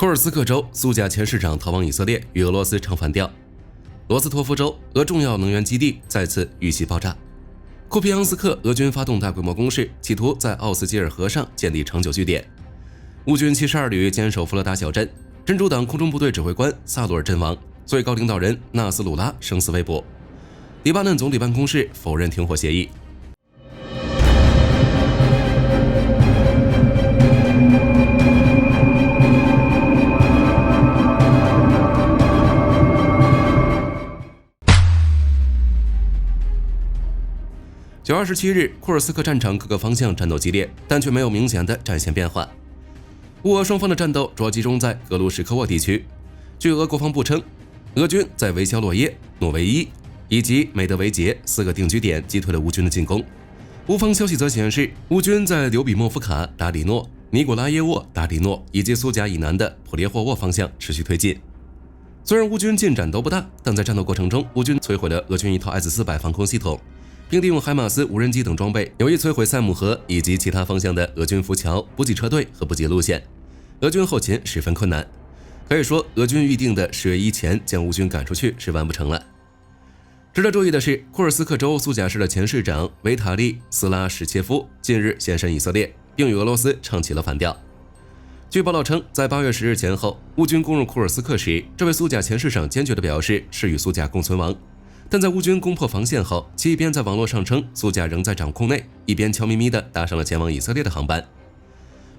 库尔斯克州苏贾前市长逃往以色列，与俄罗斯唱反调。罗斯托夫州俄重要能源基地再次遇袭爆炸。库皮扬斯克俄军发动大规模攻势，企图在奥斯基尔河上建立长久据点。乌军72旅坚守弗勒达小镇，真主党空中部队指挥官萨鲁尔阵亡，最高领导人纳斯鲁拉生死未卜。黎巴嫩总理办公室否认停火协议。9月27日，库尔斯克战场各个方向战斗激烈，但却没有明显的战线变化。乌俄双方的战斗主要集中在格鲁什科沃地区。据俄国防部称，俄军在维肖洛耶、诺维伊以及梅德维杰4个定居点击退了乌军的进攻。乌方消息则显示，乌军在刘比莫夫卡、达里诺、尼古拉耶沃、达里诺以及苏贾以南的普列霍沃方向持续推进。虽然乌军进展都不大，但在战斗过程中，乌军摧毁了俄军一套 S-400 防空系统，并利用海马斯无人机等装备，有意摧毁塞姆河以及其他方向的俄军浮桥、补给车队和补给路线。俄军后勤十分困难，可以说俄军预定的10月1前将乌军赶出去是完不成了。值得注意的是，库尔斯克州苏贾市的前市长维塔利·斯拉什切夫近日现身以色列，并与俄罗斯唱起了反调。据报道称，在8月10日前后，乌军攻入库尔斯克时，这位苏贾前市长坚决地表示是与苏贾共存亡。但在乌军攻破防线后，其一边在网络上称苏贾仍在掌控内，一边悄咪咪地搭上了前往以色列的航班。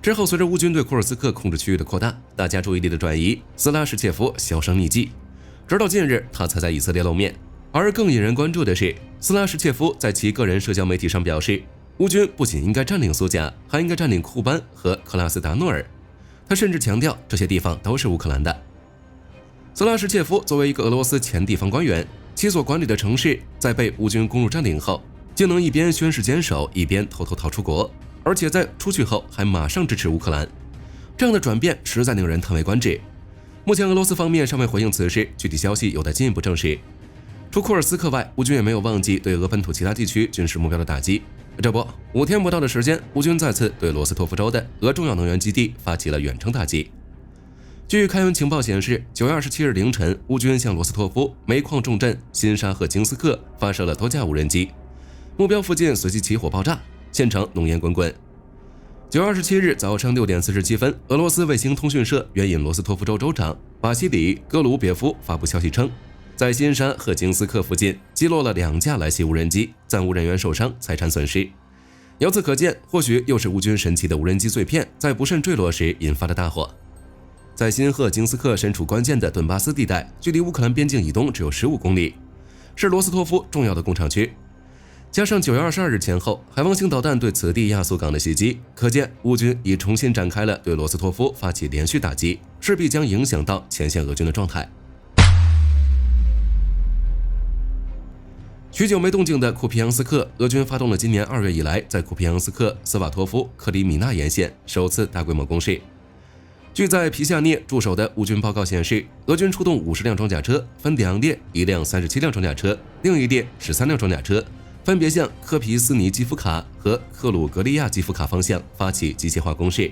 之后，随着乌军对库尔斯克控制区域的扩大，大家注意力的转移，斯拉什切夫销声匿迹，直到近日他才在以色列露面。而更引人关注的是，斯拉什切夫在其个人社交媒体上表示，乌军不仅应该占领苏贾，还应该占领库班和克拉斯达诺尔。他甚至强调这些地方都是乌克兰的。斯拉什切夫作为一个俄罗斯前地方官员，其所管理的城市在被乌军攻入占领后，竟能一边宣誓坚守，一边偷偷逃出国，而且在出去后还马上支持乌克兰。这样的转变实在令人叹为观止。目前俄罗斯方面尚未回应此事，具体消息有待进一步证实。除库尔斯克外，乌军也没有忘记对俄本土其他地区军事目标的打击。这不，5天不到的时间，乌军再次对罗斯托夫州的俄重要能源基地发起了远程打击。据开源情报显示，9月27日凌晨，乌军向罗斯托夫煤矿重镇辛沙赫金斯克发射了多架无人机，目标附近随即起火爆炸，现场浓烟滚滚。9月27日早上6点47分，俄罗斯卫星通讯社援引罗斯托夫州州长瓦西里·戈鲁别夫发布消息称，在辛沙赫金斯克附近击落了2架来袭无人机，暂无人员受伤，财产损失。由此可见，或许又是乌军神奇的无人机碎片在不慎坠落时引发的大火。在辛赫金斯克身处关键的顿巴斯地带，距离乌克兰边境以东只有15公里，是罗斯托夫重要的工厂区。加上9月22日前后海王星导弹对此地亚速港的袭击，可见乌军已重新展开了对罗斯托夫发起连续打击，势必将影响到前线俄军的状态。许久没动静的库皮扬斯克，俄军发动了今年2月以来在库皮扬斯克、斯瓦托夫、克里米纳沿线首次大规模攻势。据在皮夏涅驻守的乌军报告显示，俄军出动50辆装甲车，分2列，1辆37辆装甲车，另一列13辆装甲车，分别向科皮斯尼基夫卡和克鲁格利亚基夫卡方向发起机械化攻势。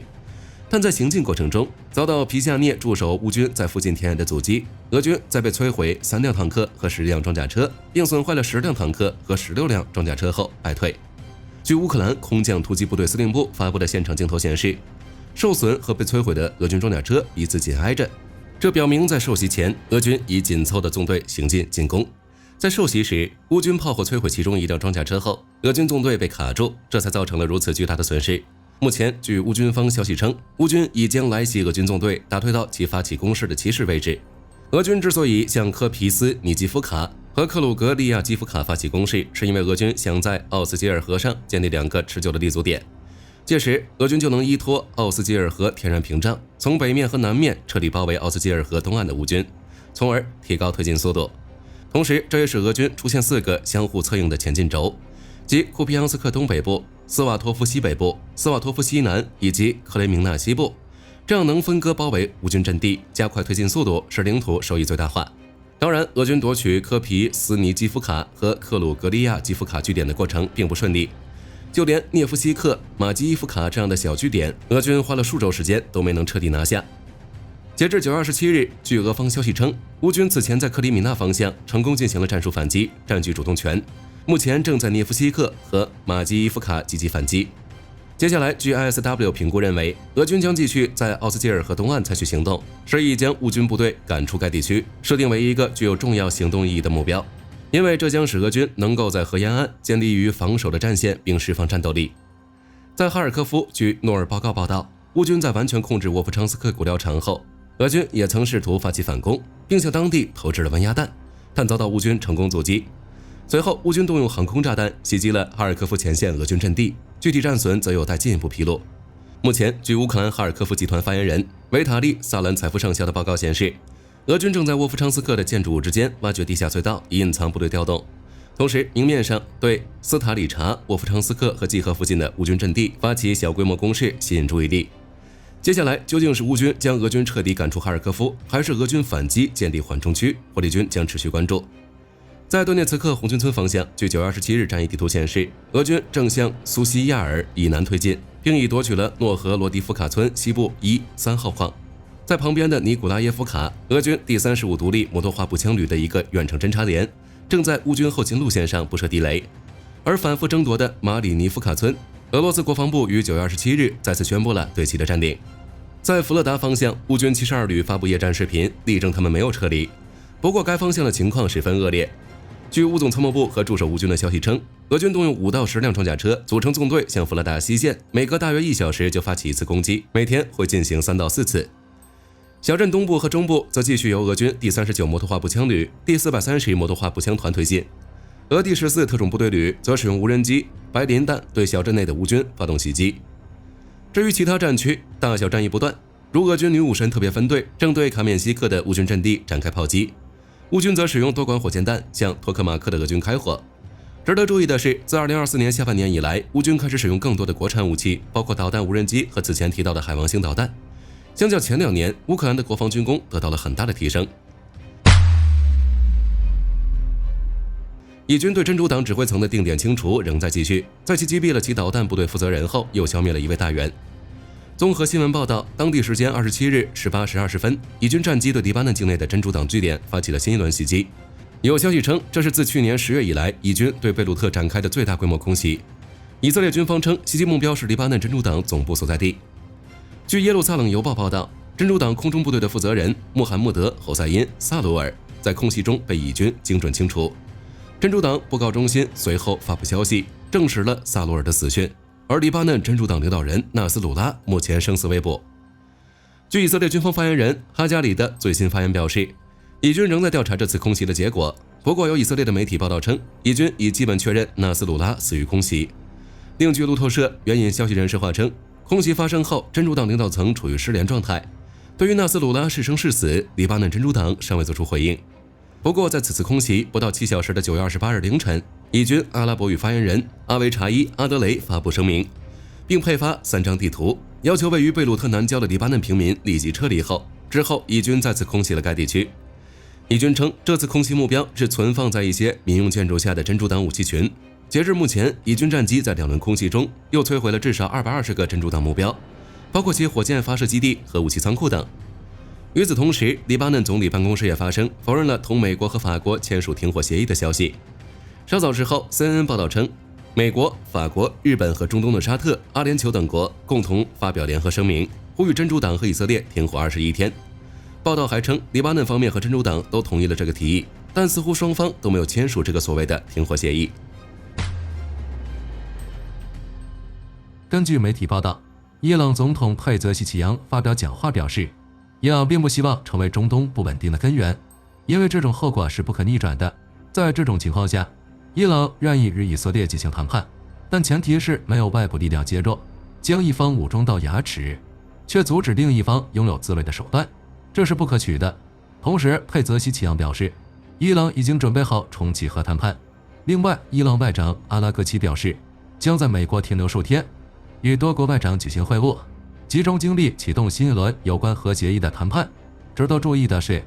但在行进过程中，遭到皮夏涅驻守乌军在附近田野的阻击，俄军在被摧毁3辆坦克和10辆装甲车，并损坏了10辆坦克和16辆装甲车后败退。据乌克兰空降突击部队司令部发布的现场镜头显示，受损和被摧毁的俄军装甲车彼此紧挨着，这表明在受袭前，俄军以紧凑的纵队行进进攻。在受袭时，乌军炮火摧毁其中1辆装甲车后，俄军纵队被卡住，这才造成了如此巨大的损失。目前，据乌军方消息称，乌军已将来袭俄军纵队打退到其发起攻势的起始位置。俄军之所以向科皮斯尼基夫卡和克鲁格利亚基夫卡发起攻势，是因为俄军想在奥斯基尔河上建立2个持久的立足点。届时，俄军就能依托奥斯基尔河天然屏障，从北面和南面彻底包围奥斯基尔河东岸的乌军，从而提高推进速度。同时，这也使俄军出现4个相互策应的前进轴，即库皮扬斯克东北部、斯瓦托夫西北部、斯瓦托夫西南以及克雷明纳西部，这样能分割包围乌军阵地，加快推进速度，使领土收益最大化。当然，俄军夺取科皮斯尼基夫卡和克鲁格利亚基夫卡据点的过程并不顺利。就连涅夫西克、马基伊夫卡这样的小据点，俄军花了数周时间都没能彻底拿下。截至9月27日，据俄方消息称，乌军此前在克里米纳方向成功进行了战术反击，占据主动权，目前正在涅夫西克和马基伊夫卡积极反击。接下来，据 ISW 评估认为，俄军将继续在奥斯基尔河东岸采取行动，示意将乌军部队赶出该地区，设定为一个具有重要行动意义的目标，因为这将使俄军能够在河沿岸建立于防守的战线，并释放战斗力。在哈尔科夫，据诺尔报告报道，乌军在完全控制沃夫昌斯克骨料场后，俄军也曾试图发起反攻，并向当地投掷了温压弹，但遭到乌军成功阻击。随后，乌军动用航空炸弹袭击了哈尔科夫前线俄军阵地，具体战损则有待进一步披露。目前，据乌克兰哈尔科夫集团发言人维塔利·萨兰采夫上校的报告显示，俄军正在沃夫昌斯克的建筑物之间挖掘地下隧道，以隐藏部队调动。同时，明面上对斯塔里察、沃夫昌斯克和季河附近的乌军阵地发起小规模攻势，吸引注意力。接下来，究竟是乌军将俄军彻底赶出哈尔科夫，还是俄军反击建立缓冲区？火力军将持续关注。在顿涅茨克红军村方向，据9月27日战役地图显示，俄军正向苏西亚尔以南推进，并已夺取了诺和罗迪夫卡村西部1、3号矿。在旁边的尼古拉耶夫卡，俄军第35独立摩托化步枪旅的一个远程侦察连正在乌军后勤路线上布设地雷。而反复争夺的马里尼夫卡村，俄罗斯国防部于9月27日再次宣布了对其的占领。在弗勒达方向，乌军72旅发布夜战视频，力证他们没有撤离。不过，该方向的情况十分恶劣。据乌总参谋部和驻守乌军的消息称，俄军动用5到10辆装甲车组成纵队向弗勒达西线，每隔大约1小时就发起一次攻击，每天会进行3到4次。小镇东部和中部则继续由俄军第39摩托化步枪旅、第430摩托化步枪团推进，俄第14特种部队旅则使用无人机、白磷弹对小镇内的乌军发动袭击。至于其他战区，大小战役不断，如俄军女武神特别分队正对卡缅西克的乌军阵地展开炮击。乌军则使用多管火箭弹向托克马克的俄军开火。值得注意的是，自2024年下半年以来，乌军开始使用更多的国产武器，包括导弹、无人机和此前提到的海王星导弹。相较前2年，乌克兰的国防军工得到了很大的提升。以军对真主党指挥层的定点清除仍在继续，在其击毙了其导弹部队负责人后，又消灭了一位大员。综合新闻报道，当地时间27日18时20分，以军战机对黎巴嫩境内的真主党据点发起了新一轮袭击。有消息称，这是自去年10月以来，以军对贝鲁特展开的最大规模空袭。以色列军方称，袭击目标是黎巴嫩真主党总部所在地。据耶路撒冷邮报报道，真主党空中部队的负责人穆罕默德·侯赛因·萨鲁尔在空袭中被以军精准清除。真主党布告中心随后发布消息，证实了萨鲁尔的死讯。而黎巴嫩真主党领导人纳斯鲁拉目前生死未卜。据以色列军方发言人哈加里的最新发言表示，以军仍在调查这次空袭的结果。不过，有以色列的媒体报道称，以军已基本确认纳斯鲁拉死于空袭。另据路透社援引消息人士话称，空袭发生后，真主党领导层处于失联状态。对于纳斯鲁拉是生是死，黎巴嫩真主党尚未作出回应。不过，在此次空袭不到7小时的9月28日凌晨，以军阿拉伯语发言人阿维查伊·阿德雷发布声明，并配发3张地图，要求位于贝鲁特南郊的黎巴嫩平民立即撤离后，之后以军再次空袭了该地区。以军称，这次空袭目标是存放在一些民用建筑下的真主党武器群。截至目前，以军战机在2轮空袭中又摧毁了至少220个真主党目标，包括其火箭发射基地和武器仓库等。与此同时，黎巴嫩总理办公室也发声，否认了同美国和法国签署停火协议的消息。稍早之后 CNN 报道称，美国、法国、日本和中东的沙特、阿联酋等国共同发表联合声明，呼吁真主党和以色列停火21天。报道还称，黎巴嫩方面和真主党都同意了这个提议，但似乎双方都没有签署这个所谓的停火协议。根据媒体报道，伊朗总统佩泽西奇扬发表讲话表示，伊朗并不希望成为中东不稳定的根源，因为这种后果是不可逆转的。在这种情况下，伊朗愿意与以色列进行谈判，但前提是没有外部力量介入，将一方武装到牙齿，却阻止另一方拥有自卫的手段，这是不可取的。同时，佩泽西奇扬表示，伊朗已经准备好重启核谈判。另外，伊朗外长阿拉格齐表示，将在美国停留数天，与多国外长举行会晤，集中精力启动新一轮有关核协议的谈判。值得注意的是，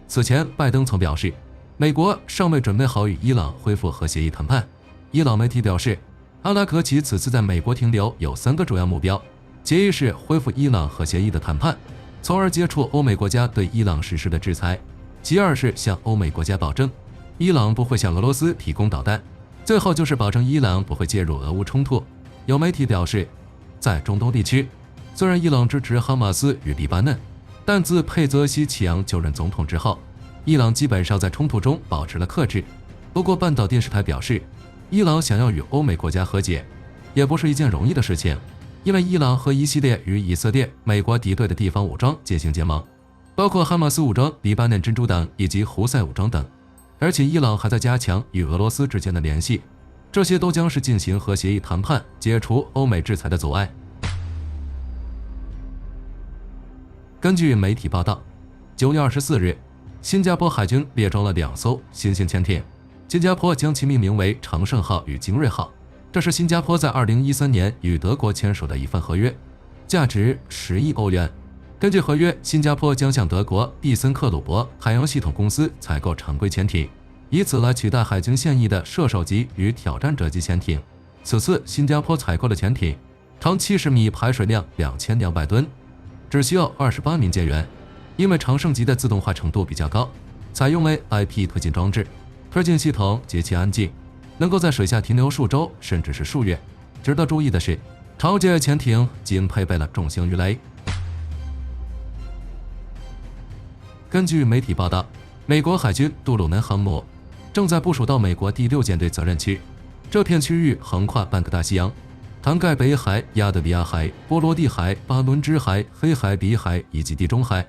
此前拜登曾表示，美国尚未准备好与伊朗恢复核协议谈判。伊朗媒体表示，阿拉格齐此次在美国停留有3个主要目标，其一是恢复伊朗核协议的谈判，从而接触欧美国家对伊朗实施的制裁；其二是向欧美国家保证，伊朗不会向俄罗斯提供导弹；最后就是保证伊朗不会介入俄乌冲突。有媒体表示，在中东地区，虽然伊朗支持哈马斯与黎巴嫩，但自佩泽西奇扬就任总统之后，伊朗基本上在冲突中保持了克制。不过半岛电视台表示，伊朗想要与欧美国家和解，也不是一件容易的事情，因为伊朗和一系列与以色列、美国敌对的地方武装进行结盟，包括哈马斯武装、黎巴嫩真主党以及胡塞武装等。而且伊朗还在加强与俄罗斯之间的联系，这些都将是进行核协议谈判、解除欧美制裁的阻碍。根据媒体报道，9月24日，新加坡海军列装了2艘新型潜艇，新加坡将其命名为长胜号与精锐号。这是新加坡在2013年与德国签署的一份合约，价值10亿欧元。根据合约，新加坡将向德国蒂森克鲁伯海洋系统公司采购常规潜艇，以此来取代海军现役的射手级与挑战者级潜艇。此次新加坡采购的潜艇长70米，排水量2200吨，只需要28名舰员。因为长胜级的自动化程度比较高，采用为 IP 推进装置，推进系统极其安静，能够在水下停留数周甚至是数月。值得注意的是，超级潜艇仅配备了重型鱼雷。根据媒体报道，美国海军杜鲁门航母正在部署到美国第6舰队责任区，这片区域横跨半个大西洋，涵盖北海、亚得里亚海、波罗的海、巴伦支海、黑海、比海以及地中海。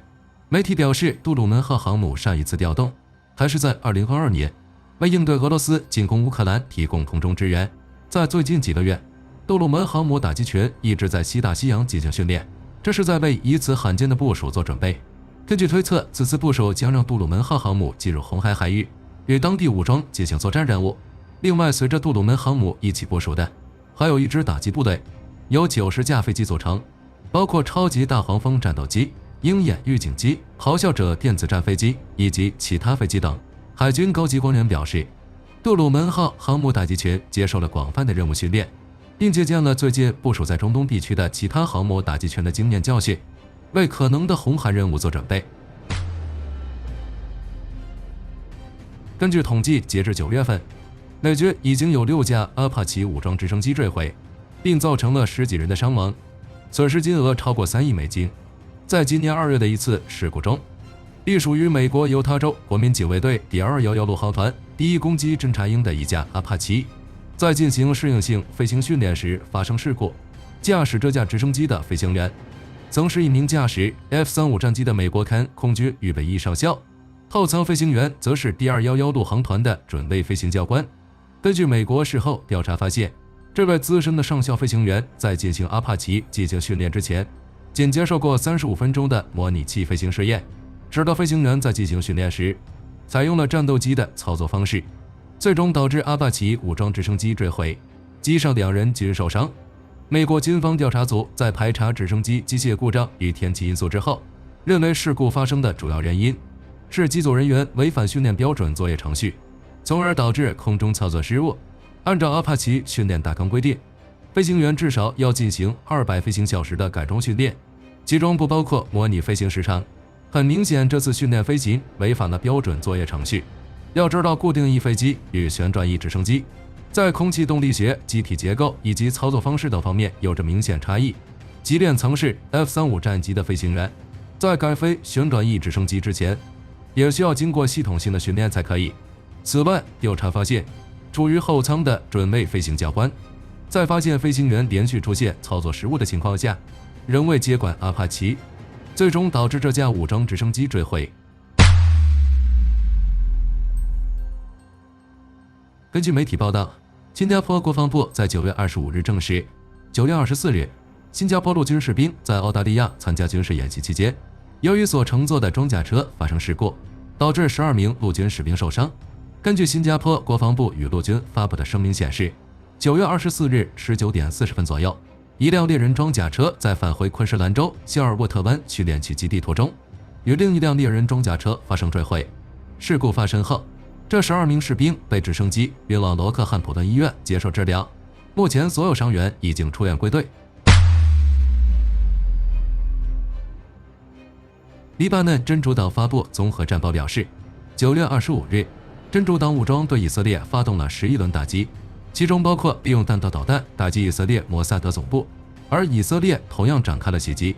媒体表示，杜鲁门号航母上一次调动还是在2022年，为应对俄罗斯进攻乌克兰提供空中支援。在最近几个月，杜鲁门航母打击群一直在西大西洋进行训练，这是在为以此罕见的部署做准备。根据推测，此次部署将让杜鲁门号航母进入红海海域，与当地武装进行作战任务。另外，随着杜鲁门航母一起部署的，还有一支打击部队，由90架飞机组成，包括超级大黄蜂战斗机、鹰眼预警机、咆哮者电子战飞机以及其他飞机等。海军高级官员表示，杜鲁门号航母打击群接受了广泛的任务训练，并借鉴了最近部署在中东地区的其他航母打击群的经验教训，为可能的红海任务做准备。根据统计，截至9月份，美军已经有6架阿帕奇武装直升机坠毁，并造成了10几人的伤亡，损失金额超过3亿美金。在今年2月的一次事故中，隶属于美国犹他州国民警卫队第211陆航团第1攻击侦察营的一架阿帕奇，在进行适应性飞行训练时发生事故。驾驶这架直升机的飞行员曾是一名驾驶 F-35战机的美国堪空军预备役上校，后舱飞行员则是第211陆航团的准备飞行教官。根据美国事后调查发现，这位资深的上校飞行员在进行阿帕奇进行训练之前，仅接受过35分钟的模拟器飞行试验，直到飞行员在进行训练时，采用了战斗机的操作方式，最终导致阿帕奇武装直升机坠毁，机上2人均受伤。美国军方调查组在排查直升机机械故障与天气因素之后，认为事故发生的主要原因是机组人员违反训练标准作业程序，从而导致空中操作失误。按照阿帕奇训练大纲规定，飞行员至少要进行200飞行小时的改装训练，其中不包括模拟飞行时长。很明显，这次训练飞行违反了标准作业程序。要知道，固定翼飞机与旋转翼直升机在空气动力学、机体结构以及操作方式等方面有着明显差异。即便曾是 F-35战机的飞行员，在改飞旋转翼直升机之前，也需要经过系统性的训练才可以。此外，调查发现，处于后舱的准备飞行教官，在发现飞行员连续出现操作失误的情况下，仍未接管阿帕奇，最终导致这架武装直升机坠毁。根据媒体报道，新加坡国防部在9月25日证实，9月24日，新加坡陆军士兵在澳大利亚参加军事演习期间，由于所乘坐的装甲车发生事故，导致12名陆军士兵受伤。根据新加坡国防部与陆军发布的声明显示，9月24日19点40分左右，一辆猎人装甲车在返回昆士兰州希尔沃特湾训练区基地途中，与另一辆猎人装甲车发生坠毁。事故发生后，这12名士兵被直升机运往罗克汉普顿医院接受治疗，目前所有伤员已经出院归队。黎巴嫩真主党发布综合战报表示，9月25日，真主党武装对以色列发动了11轮打击，其中包括利用弹道导弹打击以色列摩萨德总部，而以色列同样展开了袭击，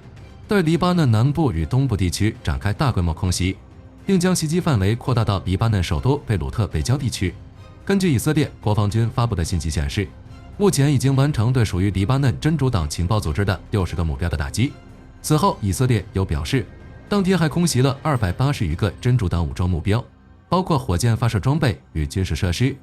对黎巴嫩南部与东部地区展开大规模空袭，并将袭击范围扩大到黎巴嫩首都贝鲁特北郊地区。根据以色列国防军发布的信息显示，目前已经完成对属于黎巴嫩真主党情报组织的60个目标的打击。此后，以色列又表示，当天还空袭了280余个真主党武装目标，包括火箭发射装备与军事设施。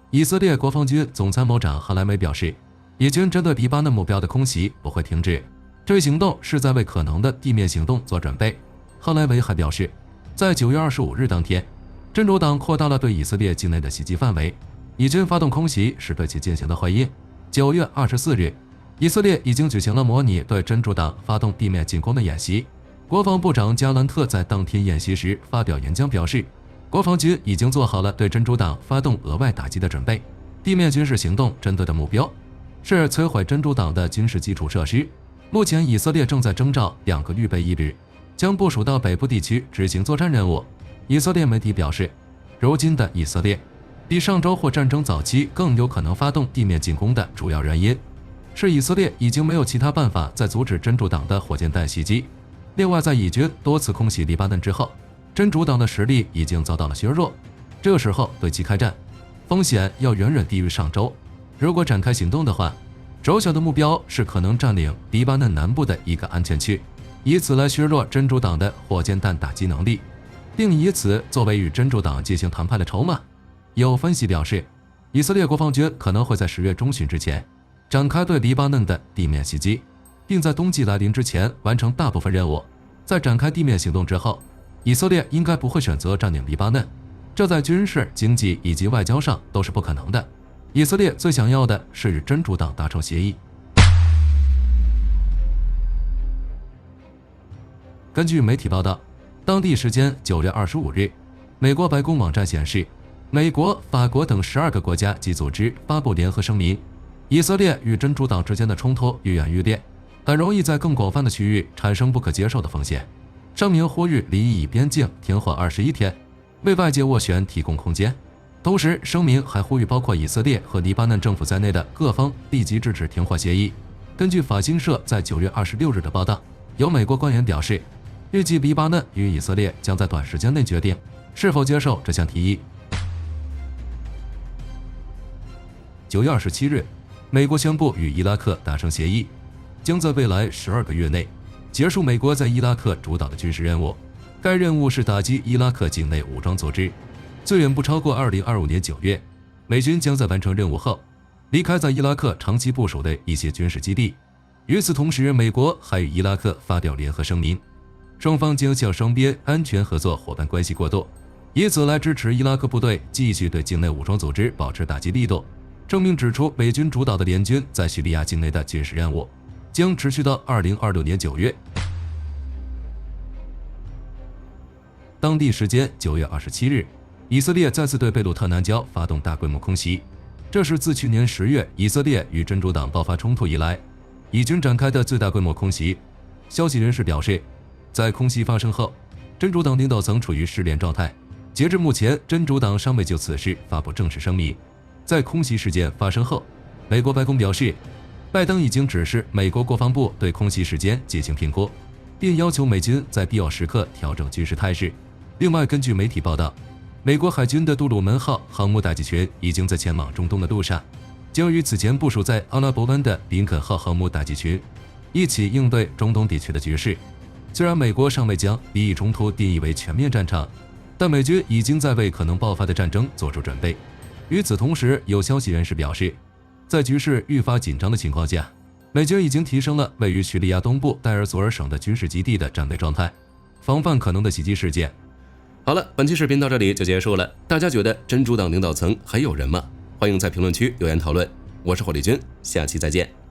以色列国防军总参谋长哈莱梅表示，以军针对黎巴嫩目标的空袭不会停止，这一行动是在为可能的地面行动做准备。哈莱梅还表示，在9月25日当天，真主党扩大了对以色列境内的袭击范围，以军发动空袭是对其进行的回应。9月24日，以色列已经举行了模拟对真主党发动地面进攻的演习。国防部长加兰特在当天演习时发表演讲表示，国防军已经做好了对真主党发动额外打击的准备。地面军事行动针对的目标是摧毁真主党的军事基础设施。目前以色列正在征召2个预备役旅，将部署到北部地区执行作战任务。以色列媒体表示，如今的以色列比上周或战争早期更有可能发动地面进攻的主要原因是以色列已经没有其他办法再阻止真主党的火箭弹袭击。另外，在以军多次空袭黎巴嫩之后，真主党的实力已经遭到了削弱，这时候对其开战风险要远远低于上周。如果展开行动的话，首选的目标是可能占领黎巴嫩南部的一个安全区，以此来削弱真主党的火箭弹打击能力，并以此作为与真主党进行谈判的筹码。有分析表示，以色列国防军可能会在10月中旬之前展开对黎巴嫩的地面袭击，并在冬季来临之前完成大部分任务。在展开地面行动之后，以色列应该不会选择占领黎巴嫩，这在军事、经济以及外交上都是不可能的。以色列最想要的是与真主党达成协议。根据媒体报道，当地时间9月25日，美国白宫网站显示，美国、法国等12个国家及组织发布联合声明，以色列与真主党之间的冲突愈演愈烈，很容易在更广泛的区域产生不可接受的风险。声明呼吁黎以边境停火21天，为外界斡旋提供空间。同时，声明还呼吁包括以色列和黎巴嫩政府在内的各方立即制止停火协议。根据法新社在9月26日的报道，有美国官员表示，预计黎巴嫩与以色列将在短时间内决定是否接受这项提议。9月27日，美国宣布与伊拉克达成协议，将在未来12个月内结束美国在伊拉克主导的军事任务。该任务是打击伊拉克境内武装组织，最远不超过2025年9月。美军将在完成任务后离开在伊拉克长期部署的一些军事基地。与此同时，美国还与伊拉克发表联合声明，双方将向双边安全合作伙伴关系过渡，以此来支持伊拉克部队继续对境内武装组织保持打击力度。声明指出，美军主导的联军在叙利亚境内的军事任务将持续到2026年9月。当地时间9月27日，以色列再次对贝鲁特南郊发动大规模空袭，这是自去年10月以色列与真主党爆发冲突以来，以军展开的最大规模空袭。消息人士表示，在空袭发生后，真主党领导层处于失联状态。截至目前，真主党尚未就此事发布正式声明。在空袭事件发生后，美国白宫表示，拜登已经指示美国国防部对空袭时间进行评估，并要求美军在必要时刻调整军事态势。另外，根据媒体报道，美国海军的杜鲁门号航母打击群已经在前往中东的路上，将与此前部署在阿拉伯湾的林肯号航母打击群一起应对中东地区的局势。虽然美国尚未将黎以冲突定义为全面战场，但美军已经在为可能爆发的战争做出准备。与此同时，有消息人士表示，在局势愈发紧张的情况下，美军已经提升了位于叙利亚东部戴尔佐尔省的军事基地的战备状态，防范可能的袭击事件。好了，本期视频到这里就结束了。大家觉得真主党领导层还有人吗？欢迎在评论区留言讨论。我是火力军，下期再见。